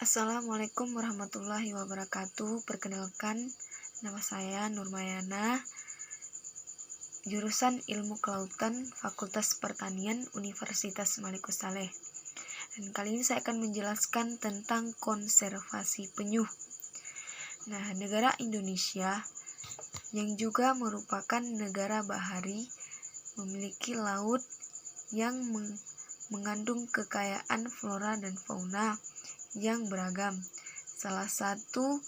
Assalamualaikum warahmatullahi wabarakatuh. Perkenalkan, nama saya Nurmayana, jurusan Ilmu Kelautan, Fakultas Pertanian, Universitas Maliku Saleh. Dan kali ini saya akan menjelaskan tentang konservasi penyu. Nah, negara Indonesia yang juga merupakan negara bahari memiliki laut yang mengandung kekayaan flora dan fauna yang beragam. Salah satu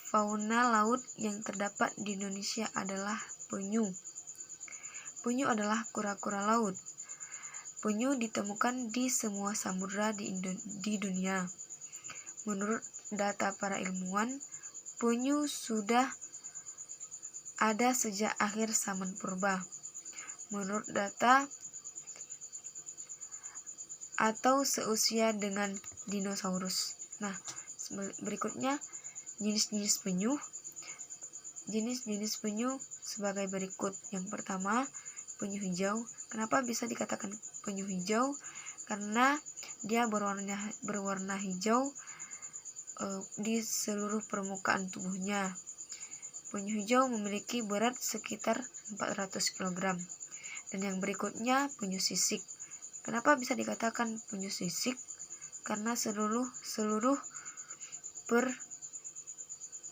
fauna laut yang terdapat di Indonesia adalah penyu. Penyu adalah kura-kura laut. Penyu ditemukan di semua samudra di dunia. Menurut data para ilmuwan, penyu sudah ada sejak akhir zaman purba. Menurut data atau seusia dengan dinosaurus. Nah, berikutnya jenis-jenis penyu. Jenis-jenis penyu sebagai berikut. Yang pertama, penyu hijau. Kenapa bisa dikatakan penyu hijau? Karena dia berwarna hijau di seluruh permukaan tubuhnya. Penyu hijau memiliki berat sekitar 400 kg. Dan yang berikutnya, penyu sisik. Kenapa bisa dikatakan penyu sisik? Karena seluruh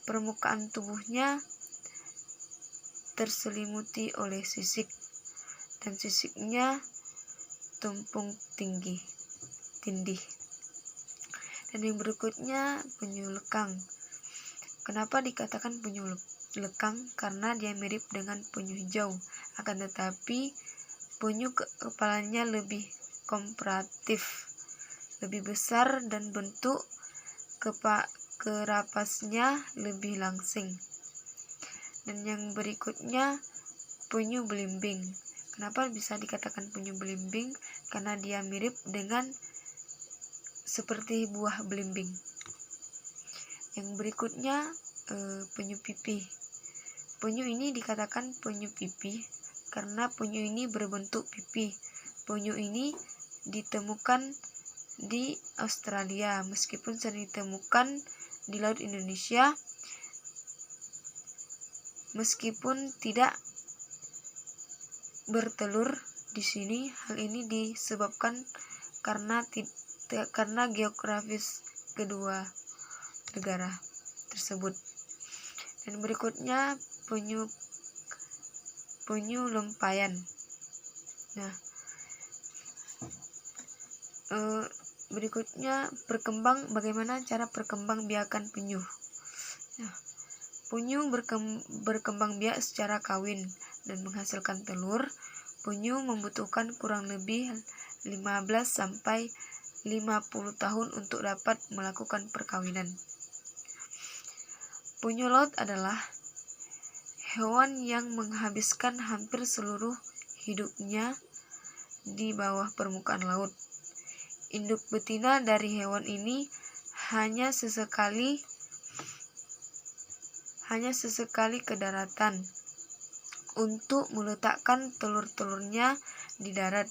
permukaan tubuhnya terselimuti oleh sisik, dan sisiknya tumpung tindih. Dan yang berikutnya, penyu lekang. Kenapa dikatakan penyu lekang? Karena dia mirip dengan penyu hijau, akan tetapi penyu kepalanya lebih komparatif, lebih besar, dan bentuk kerapasnya lebih langsing. Dan yang berikutnya, penyu belimbing. Kenapa bisa dikatakan penyu belimbing? Karena dia mirip dengan seperti buah belimbing. Yang berikutnya, penyu pipih. Penyu ini dikatakan penyu pipih karena penyu ini berbentuk pipih. Penyu ini ditemukan di Australia, meskipun sering ditemukan di Laut Indonesia, meskipun tidak bertelur di sini. Hal ini disebabkan karena geografis kedua negara tersebut. Dan berikutnya, penyu lempayan. Nah, berikutnya bagaimana cara perkembangbiakan penyu. Nah, penyu berkembang biak secara kawin dan menghasilkan telur. Penyu membutuhkan kurang lebih 15 sampai 50 tahun untuk dapat melakukan perkawinan. Penyu laut adalah hewan yang menghabiskan hampir seluruh hidupnya di bawah permukaan laut. Induk betina dari hewan ini hanya sesekali ke daratan untuk meletakkan telur-telurnya di darat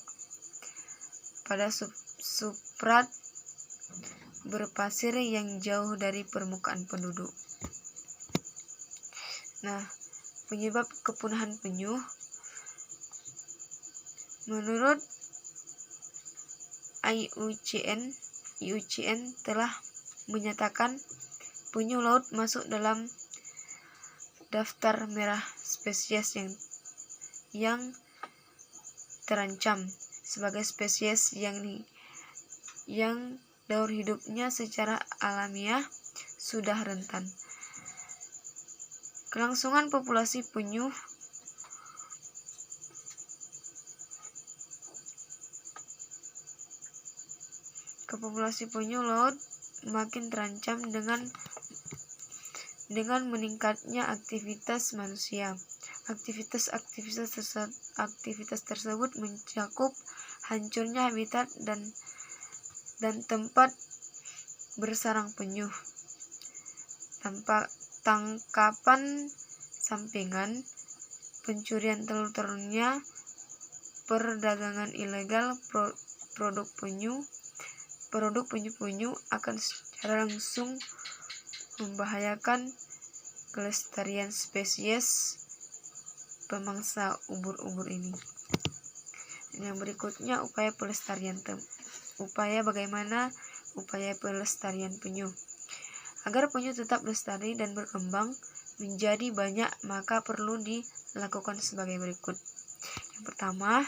pada substrat berpasir yang jauh dari permukaan penduduk. Nah, penyebab kepunahan penyu. Menurut IUCN telah menyatakan penyu laut masuk dalam daftar merah spesies yang terancam sebagai spesies yang daur hidupnya secara alamiah sudah rentan. Kelangsungan populasi penyu. Populasi penyu laut makin terancam dengan meningkatnya aktivitas manusia. Aktivitas tersebut mencakup hancurnya habitat dan tempat bersarang penyu, tangkapan sampingan, pencurian telur-telurnya, perdagangan ilegal produk penyu akan secara langsung membahayakan kelestarian spesies pemangsa ubur-ubur ini. Dan yang berikutnya, upaya pelestarian upaya pelestarian penyu. Agar penyu tetap lestari dan berkembang menjadi banyak, maka perlu dilakukan sebagai berikut. Yang pertama,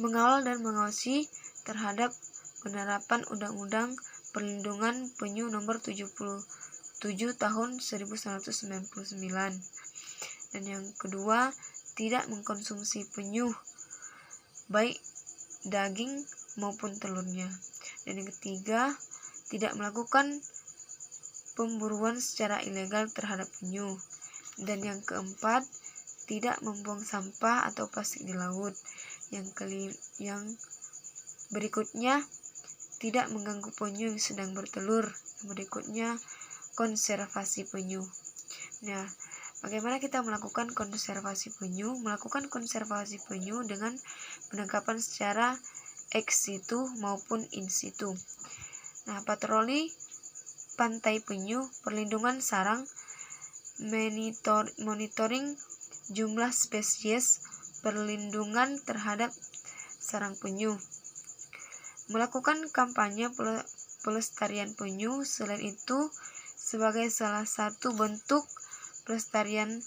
mengawal dan mengawasi terhadap penerapan Undang-Undang Perlindungan Penyu Nomor 77 Tahun 1999. Dan yang kedua, tidak mengkonsumsi penyu, baik daging maupun telurnya. Dan yang ketiga, tidak melakukan pemburuan secara ilegal terhadap penyu. Dan yang keempat, tidak membuang sampah atau plastik di laut. Yang berikutnya, tidak mengganggu penyu yang sedang bertelur. Yang berikutnya, konservasi penyu. Nah, bagaimana kita melakukan konservasi penyu? Melakukan konservasi penyu dengan penangkapan secara ex situ maupun in situ. Nah, patroli pantai penyu, perlindungan sarang, monitoring jumlah spesies, perlindungan terhadap sarang penyu. Melakukan kampanye pelestarian penyu. Selain itu, sebagai salah satu bentuk perhatian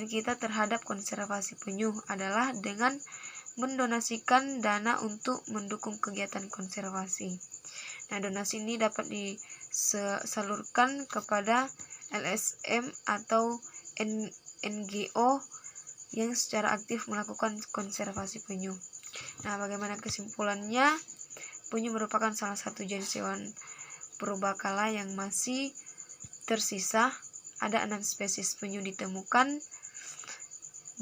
kita terhadap konservasi penyu adalah dengan mendonasikan dana untuk mendukung kegiatan konservasi. Nah, donasi ini dapat disalurkan kepada LSM atau NGO yang secara aktif melakukan konservasi penyu. Nah, bagaimana kesimpulannya? Penyu merupakan salah satu jenis hewan purbakala yang masih tersisa. Ada 6 spesies penyu ditemukan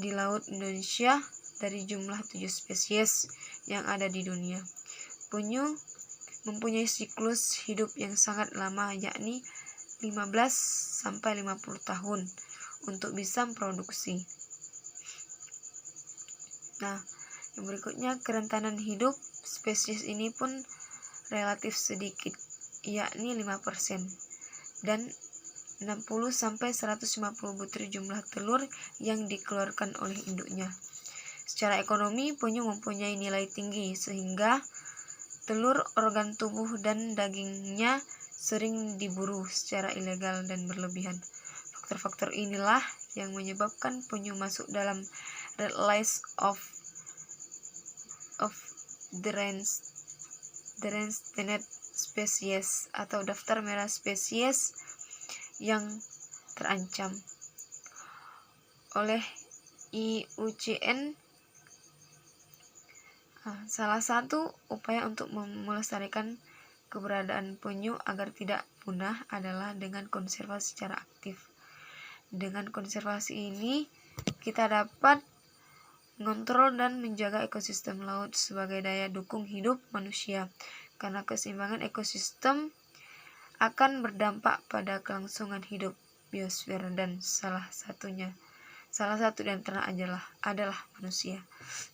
di Laut Indonesia dari jumlah 7 spesies yang ada di dunia. Penyu mempunyai siklus hidup yang sangat lama, yakni 15-50 tahun untuk bisa memproduksi. Nah, yang berikutnya, kerentanan hidup spesies ini pun relatif sedikit, yakni 5%, dan 60-150 butir jumlah telur yang dikeluarkan oleh induknya. Secara ekonomi, penyu mempunyai nilai tinggi sehingga telur, organ tubuh, dan dagingnya sering diburu secara ilegal dan berlebihan. Faktor-faktor inilah yang menyebabkan penyu masuk dalam red list of threatened species atau daftar merah spesies yang terancam oleh IUCN. Salah satu upaya untuk melestarikan keberadaan penyu agar tidak punah adalah dengan konservasi secara aktif. Dengan konservasi ini, kita dapat mengontrol dan menjaga ekosistem laut sebagai daya dukung hidup manusia, karena keseimbangan ekosistem akan berdampak pada kelangsungan hidup biosfer dan salah satu di antara adalah manusia.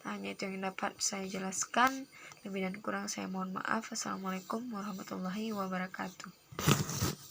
Hanya itu yang dapat saya jelaskan. Lebih dan kurang saya mohon maaf. Assalamualaikum warahmatullahi wabarakatuh.